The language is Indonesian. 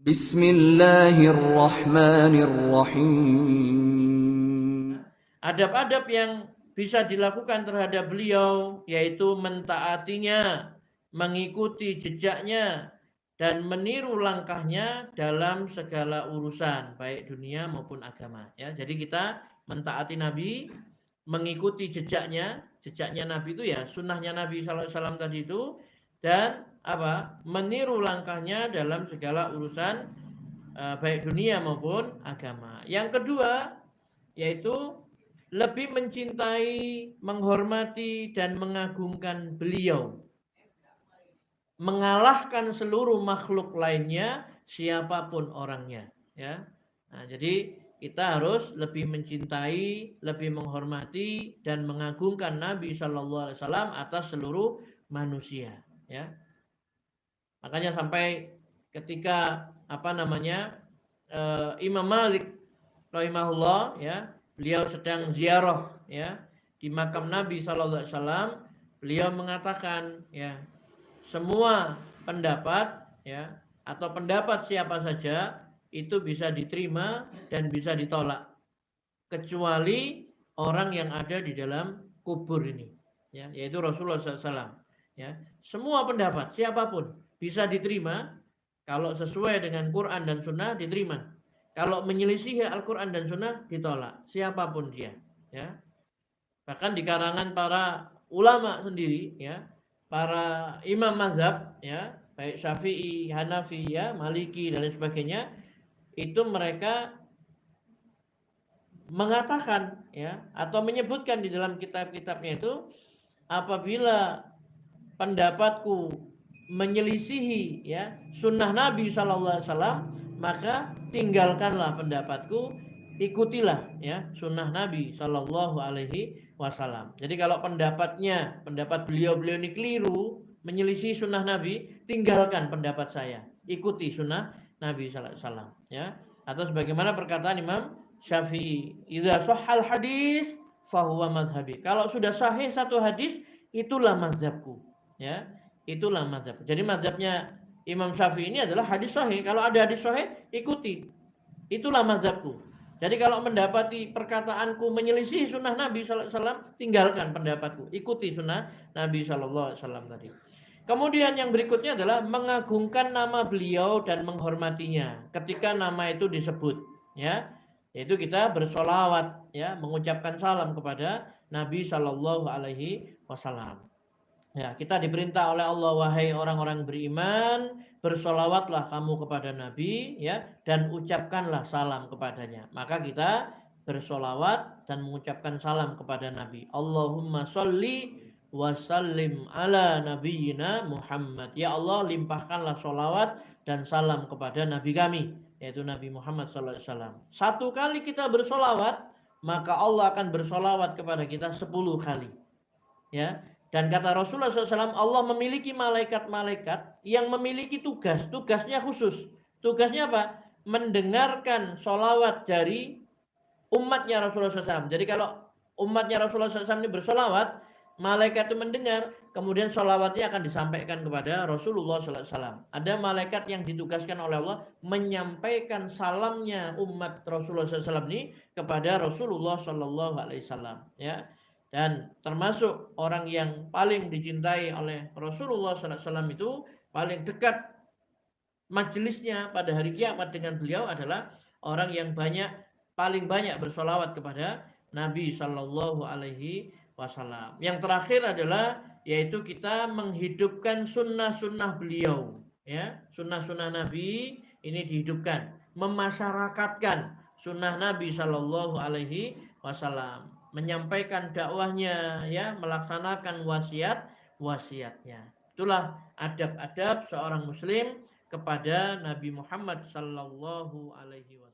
Bismillahirrahmanirrahim. Adab-adab yang bisa dilakukan terhadap beliau yaitu mentaatinya, mengikuti jejaknya, dan meniru langkahnya dalam segala urusan baik dunia maupun agama. Ya, jadi kita mentaati Nabi, mengikuti jejaknya Nabi itu ya sunnahnya Nabi Sallallahu Alaihi Wasallam tadi itu, dan apa? Meniru langkahnya dalam segala urusan baik dunia maupun agama. Yang kedua yaitu lebih mencintai, menghormati dan mengagungkan beliau, mengalahkan seluruh makhluk lainnya siapapun orangnya, ya. Nah, jadi kita harus lebih mencintai, lebih menghormati dan mengagungkan Nabi Shallallahu Alaihi Wasallam atas seluruh manusia, ya. Makanya sampai ketika Imam Malik rahimahullah, ya, beliau sedang ziarah, ya, di makam Nabi Shallallahu Alaihi Wasallam, beliau mengatakan, ya, semua pendapat, ya, atau pendapat siapa saja itu bisa diterima dan bisa ditolak kecuali orang yang ada di dalam kubur ini, ya, yaitu Rasulullah SAW. Ya, semua pendapat siapapun bisa diterima kalau sesuai dengan Quran dan Sunnah diterima. Kalau menyelisihi Al-Quran dan Sunnah ditolak siapapun dia. Ya, bahkan di karangan para ulama sendiri, ya, para imam mazhab, ya, baik Syafi'i, Hanafi, ya, Maliki dan lain sebagainya, itu mereka mengatakan, ya, atau menyebutkan di dalam kitab-kitabnya itu, apabila pendapatku menyelisihi, ya, sunnah Nabi Shallallahu Alaihi Wasallam, maka tinggalkanlah pendapatku, ikutilah, ya, sunnah Nabi Shallallahu Alaihi Wasallam. Jadi kalau pendapat beliau ini keliru, menyelisih sunnah Nabi, tinggalkan pendapat saya, ikuti sunnah Nabi Shallallahu Alaihi Wasallam, ya. Atau sebagaimana perkataan Imam Syafi'i, idza sahhal hadis fahuwa madhabi. Kalau sudah sahih satu hadis, itulah mazhabku, ya, itulah mazhab. Jadi mazhabnya Imam Syafi'i ini adalah hadis sahih. Kalau ada hadis sahih, ikuti, itulah mazhabku. Jadi kalau mendapati perkataanku menyelisih sunnah Nabi Sallallahu Alaihi Wasallam, tinggalkan pendapatku, ikuti sunnah Nabi Sallallahu Alaihi Wasallam tadi. Kemudian yang berikutnya adalah mengagungkan nama beliau dan menghormatinya ketika nama itu disebut, ya, yaitu kita bersolawat, ya, mengucapkan salam kepada Nabi Shallallahu Alaihi Wasallam. Ya, kita diperintah oleh Allah, wahai orang-orang beriman, bersolawatlah kamu kepada Nabi, ya, dan ucapkanlah salam kepadanya. Maka kita bersolawat dan mengucapkan salam kepada Nabi. Allahumma sholli wa sallim ala nabiyyina Muhammad. Ya Allah, limpahkanlah solawat dan salam kepada Nabi kami, yaitu Nabi Muhammad SAW. Satu kali kita bersolawat, maka Allah akan bersolawat kepada kita 10 kali. Ya, dan kata Rasulullah SAW, Allah memiliki malaikat-malaikat yang memiliki tugasnya khusus. Tugasnya apa? Mendengarkan solawat dari umatnya Rasulullah SAW. Jadi kalau umatnya Rasulullah SAW ini bersolawat, malaikat itu mendengar, kemudian solawatnya akan disampaikan kepada Rasulullah SAW. Ada malaikat yang ditugaskan oleh Allah menyampaikan salamnya umat Rasulullah SAW ini kepada Rasulullah SAW. Ya. Dan termasuk orang yang paling dicintai oleh Rasulullah SAW itu, paling dekat majelisnya pada hari kiamat dengan beliau adalah orang yang paling banyak bersolawat kepada Nabi Shallallahu Alaihi Wasallam. Yang terakhir adalah yaitu kita menghidupkan sunnah-sunnah beliau, ya, sunnah-sunnah Nabi ini dihidupkan, memasyarakatkan sunnah Nabi Shallallahu Alaihi Wasallam, menyampaikan dakwahnya, ya, melaksanakan wasiatnya. Itulah adab-adab seorang muslim kepada Nabi Muhammad sallallahu alaihi wasallam.